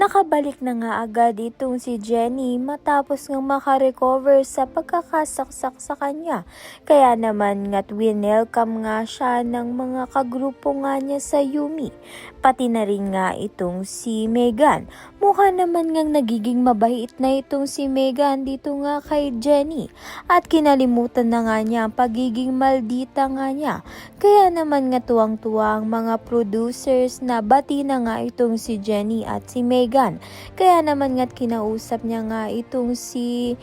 Nakabalik na nga agad itong si Jenny matapos ngang makarecover sa pagkakasaksak sa kanya. Kaya naman nga't winelcome nga siya ng mga kagrupo nga niya sa Yumi. Pati na rin nga itong si Megan. Mukha naman ngang nagiging mabait na itong si Megan dito nga kay Jenny. At kinalimutan na nga niya ang pagiging maldita nga niya. Kaya naman nga tuwang-tuwa ang mga producers na bati na nga itong si Jenny at si Megan. Kaya naman nga't kinausap niya nga itong si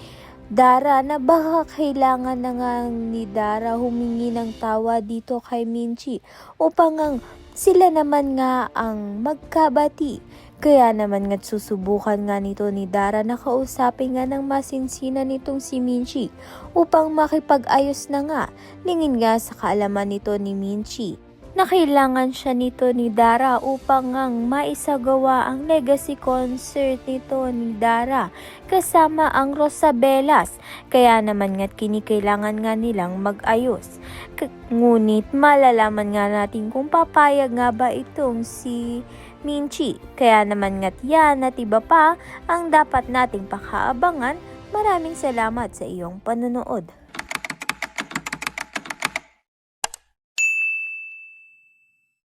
Dara na baka kailangan na nga ni Dara humingi ng tawa dito kay Minchi upang ang sila naman nga ang magkabati. Kaya naman nga't susubukan nga nito ni Dara na kausapin nga ng masinsinan nitong si Minchi upang makipag-ayos na nga. Lingin nga sa kaalaman nito ni Minchi na kailangan siya nito ni Dara upang ngang maisagawa ang legacy concert nito ni Dara kasama ang Rosabelas. Kaya naman nga't kinikailangan nga nilang mag-ayos. Ngunit malalaman nga natin kung papayag nga ba itong si Minchi. Kaya naman nga't yan at iba pa ang dapat nating pakaabangan. Maraming salamat sa iyong panonood.